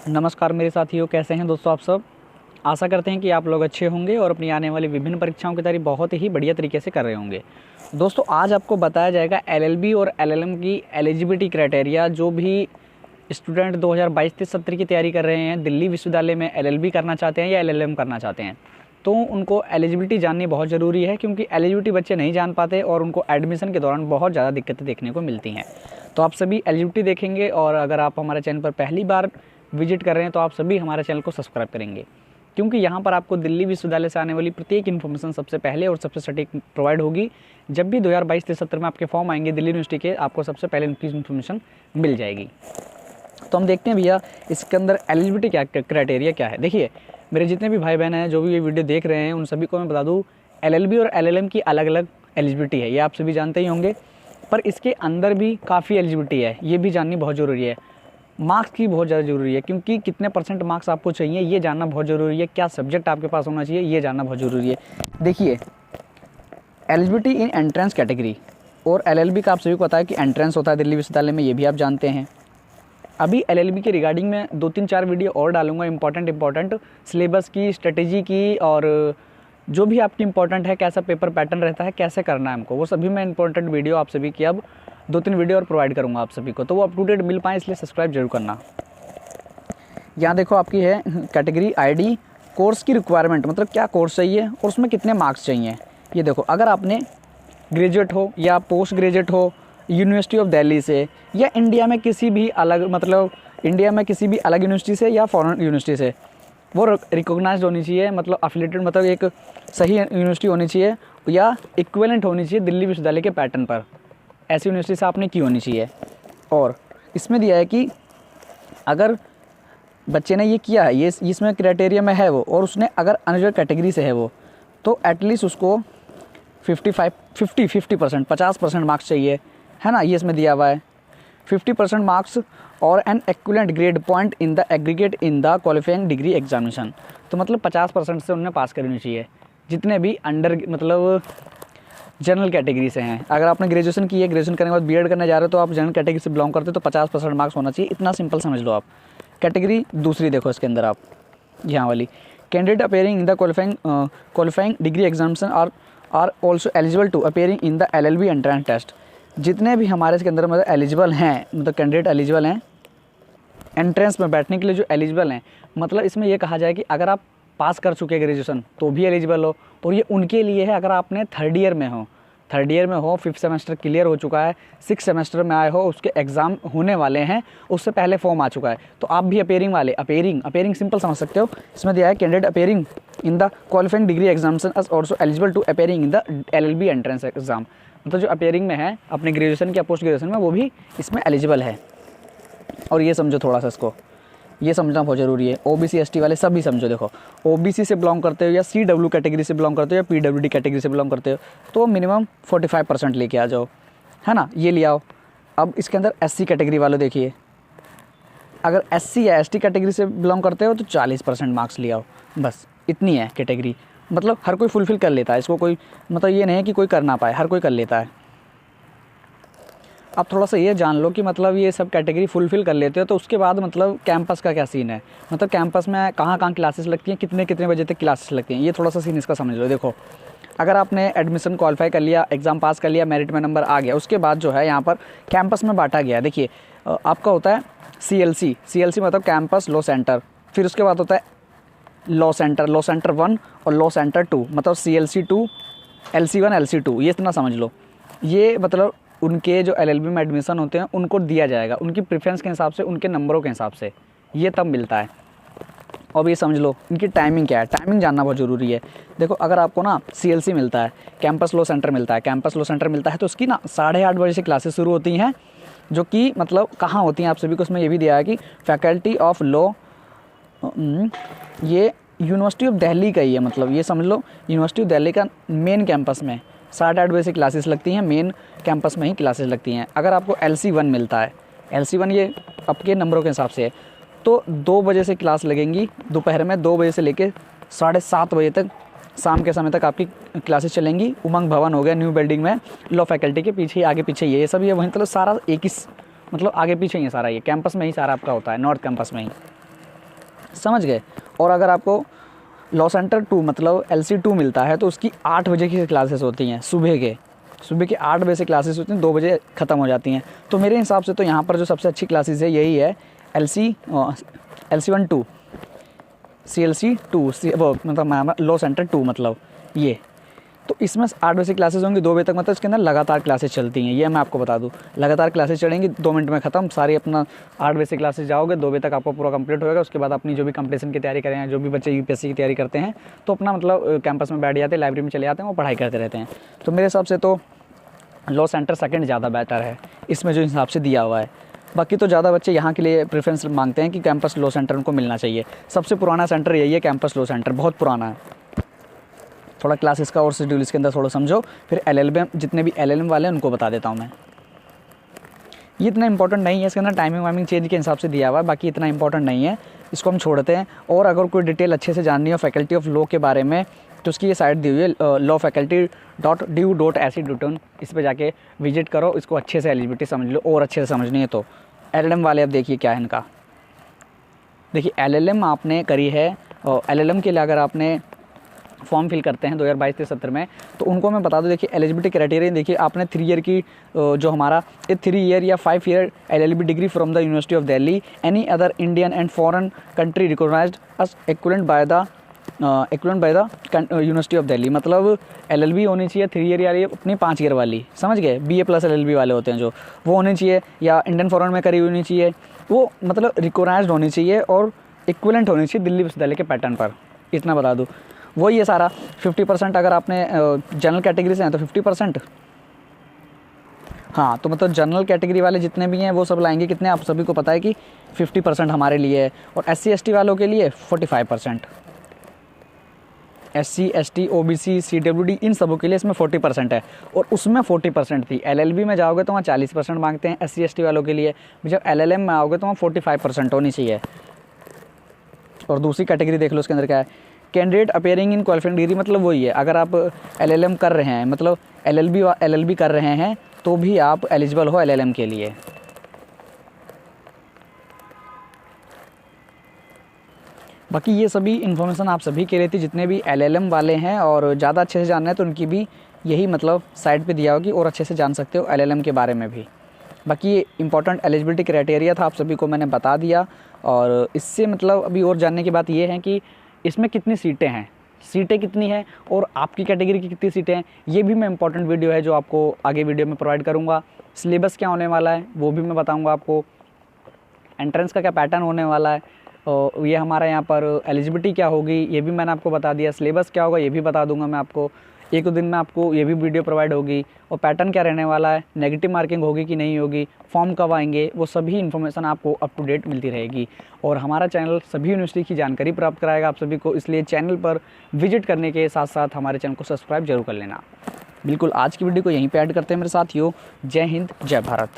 नमस्कार मेरे साथियों, कैसे हैं दोस्तों आप सब। आशा करते हैं कि आप लोग अच्छे होंगे और अपनी आने वाली विभिन्न परीक्षाओं की तैयारी बहुत ही बढ़िया तरीके से कर रहे होंगे। दोस्तों आज आपको बताया जाएगा एलएलबी और एलएलएम की एलिजिबिलिटी क्राइटेरिया। जो भी स्टूडेंट 2022-23 सत्र की तैयारी कर रहे हैं, दिल्ली विश्वविद्यालय में एलएलबी करना चाहते हैं या एलएलएम करना चाहते हैं, तो उनको एलिजिबिलिटी जाननी बहुत ज़रूरी है, क्योंकि एलिजिबिलिटी बच्चे नहीं जान पाते और उनको एडमिशन के दौरान बहुत ज़्यादा दिक्कतें देखने को मिलती हैं। तो आप सभी एलिजिबिलिटी देखेंगे, और अगर आप हमारे चैनल पर पहली बार विजिट कर रहे हैं तो आप सभी हमारे चैनल को सब्सक्राइब करेंगे, क्योंकि यहाँ पर आपको दिल्ली विश्वविद्यालय से आने वाली प्रत्येक इन्फॉर्मेशन सबसे पहले और सबसे सटीक प्रोवाइड होगी। जब भी 2022-23 सत्र में आपके फॉर्म आएंगे दिल्ली यूनिवर्सिटी के, आपको सबसे पहले इनकी इन्फॉर्मेशन मिल जाएगी। तो हम देखते हैं भैया इसके अंदर एलिजिबिलिटी क्या क्राइटेरिया क्या है। देखिए मेरे जितने भी भाई बहन हैं जो भी ये वीडियो देख रहे हैं, उन सभी को मैं बता दूँ एलएलबी और एलएलएम की अलग अलग एलिजिबिलिटी है, ये आप सभी जानते ही होंगे। पर इसके अंदर भी काफ़ी एलिजिबिलिटी है, ये भी जाननी बहुत ज़रूरी है। मार्क्स की बहुत ज़्यादा ज़रूरी है, क्योंकि कितने % मार्क्स आपको चाहिए ये जानना बहुत ज़रूरी है। क्या सब्जेक्ट आपके पास होना चाहिए ये जानना बहुत ज़रूरी है। देखिए एलिजिबिलिटी इन एंट्रेंस कैटेगरी, और एलएलबी का आप सभी को पता है कि एंट्रेंस होता है दिल्ली विश्वविद्यालय में, ये भी आप जानते हैं। अभी एलएलबी के रिगार्डिंग में 2-3-4 वीडियो और डालूंगा, इंपॉर्टेंट सिलेबस की, स्ट्रेटेजी की, और जो भी आपकी इंपॉर्टेंट है, कैसा पेपर पैटर्न रहता है, कैसे करना है हमको, वो सभी मैं इंपॉर्टेंट वीडियो आप सभी की अब 2-3 वीडियो और प्रोवाइड करूंगा आप सभी को, तो वो अप टू डेट मिल पाए, इसलिए सब्सक्राइब जरूर करना। यहाँ देखो आपकी है कैटेगरी आईडी, कोर्स की रिक्वायरमेंट, मतलब क्या कोर्स चाहिए और उसमें कितने मार्क्स चाहिए। ये देखो, अगर आपने ग्रेजुएट हो या पोस्ट ग्रेजुएट हो यूनिवर्सिटी ऑफ दिल्ली से, या इंडिया में किसी भी अलग, मतलब इंडिया में किसी भी अलग यूनिवर्सिटी से या फॉरेन यूनिवर्सिटी से, वो रिकॉग्नाइज्ड होनी चाहिए, मतलब अफिलेटेड, मतलब एक सही यूनिवर्सिटी होनी चाहिए या इक्विवेलेंट होनी चाहिए दिल्ली विश्वविद्यालय के पैटर्न पर। ऐसी यूनिवर्सिटी से आपने की होनी चाहिए। और इसमें दिया है कि अगर बच्चे ने ये किया है, ये इसमें क्राइटेरिया में है वो, और उसने अगर अनरिजर्व कैटेगरी से है वो, तो एटलीस्ट उसको 50% मार्क्स चाहिए, है ना। ये इसमें दिया हुआ है 50% मार्क्स और an equivalent grade point in the aggregate in the qualifying degree examination. तो मतलब 50% से उन्हें पास करनी चाहिए, जितने भी अंडर, मतलब जनरल कैटेगरी से हैं। अगर आपने ग्रेजुएशन की है, ग्रेजुएशन करने के बाद बीएड करने जा रहे हो, तो आप जनरल कैटेगरी से बिलोंग करते हो, तो 50% मार्क्स होना चाहिए, इतना सिंपल समझ लो आप। कैटेगरी दूसरी देखो इसके अंदर आप, यहाँ वाली, candidate appearing in the qualifying degree examination are also eligible to appearing in the LLB entrance test. जितने भी हमारे इसके अंदर मतलब एलिजिबल हैं, मतलब कैंडिडेट एलिजिबल हैं एंट्रेंस में बैठने के लिए, जो एलिजिबल हैं, मतलब इसमें यह कहा जाए कि अगर आप पास कर चुके हैं ग्रेजुएशन तो भी एलिजिबल हो, और ये उनके लिए है अगर आपने थर्ड ईयर में हो, 5th सेमेस्टर क्लियर हो चुका है, 6th सेमेस्टर में आए हो, उसके एग्ज़ाम होने वाले हैं, उससे पहले फॉर्म आ चुका है, तो आप भी अपेयरिंग वाले, अपेयरिंग सिंपल समझ सकते हो। इसमें दिया है candidate appearing in the qualifying degree examination is also eligible to appearing in the LLB entrance exam. मतलब जो अपेयरिंग में है अपने ग्रेजुएशन या पोस्ट ग्रेजुएशन में, वो भी इसमें एलिजिबल है। और ये समझो थोड़ा सा, इसको ये समझना बहुत ज़रूरी है। ओबीसी एसटी वाले सभी समझो। देखो ओबीसी से बिलोंग करते हो या सीडब्ल्यू कैटेगरी से बिलोंग करते हो या पीडब्ल्यूडी कैटेगरी से बिलोंग करते हो, तो मिनिमम 45% लेके आ जाओ, है ना, ये ले आओ। अब इसके अंदर एससी कैटेगरी वालों देखिए, अगर एससी या एसटी कैटेगरी से बिलोंग करते हो तो 40% मार्क्स ले आओ, बस इतनी है कैटेगरी। मतलब हर कोई फुलफ़िल कर लेता है इसको, कोई मतलब ये नहीं है कि कोई कर ना पाए, हर कोई कर लेता है। अब थोड़ा सा ये जान लो कि मतलब ये सब कैटेगरी फुलफ़िल कर लेते हो, तो उसके बाद मतलब कैंपस का क्या सीन है, मतलब कैंपस में कहाँ कहाँ क्लासेस लगती हैं, कितने बजे तक क्लासेस लगती हैं, ये थोड़ा सा सीन इसका समझ लो। देखो अगर आपने एडमिशन क्वालिफाई कर लिया, एग्ज़ाम पास कर लिया, मेरिट में नंबर आ गया, उसके बाद जो है यहाँ पर कैंपस में बांटा गया। देखिए आपका होता है CLC मतलब कैंपस लॉ सेंटर, फिर उसके बाद होता है लॉ सेंटर 1 और लॉ सेंटर 2, मतलब CLC 2, LC1, LC2, ये इतना समझ लो। ये मतलब उनके जो एलएलबी में एडमिशन होते हैं उनको दिया जाएगा उनकी प्रेफरेंस के हिसाब से, उनके नंबरों के हिसाब से, ये तब मिलता है। अब ये समझ लो इनकी टाइमिंग क्या है, टाइमिंग जानना बहुत ज़रूरी है। देखो अगर आपको ना CLC मिलता है, कैंपस लॉ सेंटर मिलता है, तो उसकी ना 8:30 बजे से क्लासेस शुरू होती हैं, जो कि मतलब कहाँ होती हैं आप सभी को उसमें ये भी दिया है कि फैकल्टी ऑफ लॉ, ये यूनिवर्सिटी ऑफ दिल्ली का ही है, मतलब ये समझ लो यूनिवर्सिटी ऑफ दिल्ली का मेन कैंपस में 8:30 बजे से क्लासेस लगती हैं, मेन कैंपस में ही क्लासेस लगती हैं। अगर आपको LC1 मिलता है, LC1 ये आपके नंबरों के हिसाब से है, तो 2 बजे से क्लास लगेंगी, दोपहर में 2 बजे से लेकर 7:30 बजे तक, शाम के समय तक आपकी क्लासेस चलेंगी। उमंग भवन हो गया न्यू बिल्डिंग में, लॉ फैकल्टी के पीछे ही, आगे पीछे ये सब, ये वहीं मतलब सारा एक ही, मतलब आगे पीछे ही है सारा, ये कैंपस में ही सारा आपका होता है, नॉर्थ कैंपस में ही। समझ गए। और अगर आपको लॉ सेंटर 2 मतलब LC2 मिलता है तो उसकी 8 बजे की क्लासेस होती हैं, सुबह के 8 बजे से क्लासेस होती हैं, 2 बजे ख़त्म हो जाती हैं। तो मेरे हिसाब से तो यहाँ पर जो सबसे अच्छी क्लासेस है यही है LC1 2 CLC2 वो मतलब लॉ सेंटर 2 मतलब ये। तो इसमें 8 बजे क्लासेस होंगी, 2 बजे तक, मतलब इसके अंदर लगातार क्लासेस चलती हैं, ये मैं आपको बता दूं। लगातार क्लासेस चलेंगी, 2 मिनट में ख़त्म सारी। अपना 8 बजे से क्लासेस जाओगे, 2 बजे तक आपको पूरा कंप्लीट होगा। उसके बाद अपनी जो भी कंपटीशन की तैयारी करें, जो भी बच्चे UPSC की तैयारी करते हैं तो अपना मतलब कैंपस में बैठ जाते हैं, लाइब्रेरी में चले जाते हैं, वो पढ़ाई करते रहते हैं। तो मेरे हिसाब से तो लॉ सेंटर सेकेंड ज़्यादा बेटर है इसमें जो हिसाब से दिया हुआ है। बाकी तो ज़्यादा बच्चे यहाँ के लिए प्रेफरेंस मांगते हैं कि कैंपस लॉ सेंटर उनको मिलना चाहिए। सबसे पुराना सेंटर यही है, कैंपस लॉ सेंटर, बहुत पुराना है। थोड़ा क्लासेस का और शेड्यूल इसके अंदर थोड़ा समझो, फिर LLM जितने भी LLM वाले हैं उनको बता देता हूँ मैं। ये इतना इंपॉर्टेंट नहीं है, इसके अंदर टाइमिंग वाइमिंग चेंज के हिसाब से दिया हुआ है, बाकी इतना इंपॉर्टेंट नहीं है, इसको हम छोड़ते हैं। और अगर कोई डिटेल अच्छे से जाननी हो फैकल्टी ऑफ लॉ के बारे में तो उसकी ये साइट दी हुई है lawfaculty.du.ac.in, इस पर जाके विजिट करो, इसको अच्छे से एलिजिबिलिटी समझ लो और अच्छे से समझनी है तो। LLM वाले अब देखिए क्या है इनका। देखिए LLM आपने करी है, LLM के लिए अगर आपने फॉर्म फिल करते हैं 2022-23 में तो उनको मैं बता दूं, देखिए एलिजिबिलिटी क्राइटेरिया देखिए, आपने 3 ईयर की जो हमारा 3 ईयर या 5 year LLB degree from the university of Delhi, any other Indian and foreign country recognised as equivalent by the university of Delhi. मतलब LLB होनी चाहिए 3 ईयर वाली, अपनी 5 ईयर वाली, समझ गए, BA प्लस LLB वाले होते हैं जो, वो होनी चाहिए, या इंडियन फॉरेन में करी होनी चाहिए, वो मतलब रिकॉग्नाइज्ड होनी चाहिए और इक्विवेलेंट होनी चाहिए दिल्ली विश्वविद्यालय के पैटर्न पर, इतना बता दूँ। वही है सारा। 50% अगर आपने जनरल कैटेगरी से हैं तो 50%, हाँ, तो मतलब जनरल कैटेगरी वाले जितने भी हैं वो सब लाएंगे कितने, आप सभी को पता है कि 50% हमारे लिए है। और SC ST वालों के लिए 45%, SC ST OBC CWD इन सबों के लिए इसमें 40% है, और उसमें 40% थी। LLB में जाओगे तो वहाँ 40% मांगते हैं SC ST वालों के लिए, जब LLM में आओगे तो वहाँ 45% होनी चाहिए। और दूसरी कैटेगरी देख लो उसके अंदर क्या है, कैंडिडेट अपेयरिंग इन क्वालिफाइंग डिग्री, मतलब वही है, अगर आप LLM कर रहे हैं, मतलब LLB कर रहे हैं तो भी आप एलिजिबल हो LLM के लिए। बाकी ये सभी इन्फॉर्मेशन आप सभी के लिए थी, जितने भी LLM वाले हैं और ज़्यादा अच्छे से जानना है तो उनकी भी यही मतलब साइट पे दिया होगी और अच्छे से जान सकते हो LLM के बारे में भी। बाकी ये इंपॉर्टेंट एलिजिबिलिटी क्राइटेरिया था, आप सभी को मैंने बता दिया। और इससे मतलब अभी और जानने की बात ये है कि इसमें कितनी सीटें हैं, सीटें कितनी हैं और आपकी कैटेगरी की कितनी सीटें हैं, ये भी मैं इंपॉर्टेंट वीडियो है जो आपको आगे वीडियो में प्रोवाइड करूँगा। सिलेबस क्या होने वाला है वो भी मैं बताऊँगा आपको, एंट्रेंस का क्या पैटर्न होने वाला है, और ये हमारा यहाँ पर एलिजिबिलिटी क्या होगी ये भी मैंने आपको बता दिया, सिलेबस क्या होगा ये भी बता दूंगा मैं आपको। 1 दिन में आपको ये भी वीडियो प्रोवाइड होगी, और पैटर्न क्या रहने वाला है, नेगेटिव मार्किंग होगी कि नहीं होगी, फॉर्म कब आएंगे, वो सभी इन्फॉर्मेशन आपको अप टू डेट मिलती रहेगी। और हमारा चैनल सभी यूनिवर्सिटी की जानकारी प्राप्त कराएगा आप सभी को, इसलिए चैनल पर विजिट करने के साथ साथ हमारे चैनल को सब्सक्राइब जरूर कर लेना। बिल्कुल, आज की वीडियो को यहीं पर ऐड करते हैं मेरे साथियों। जय हिंद, जय भारत।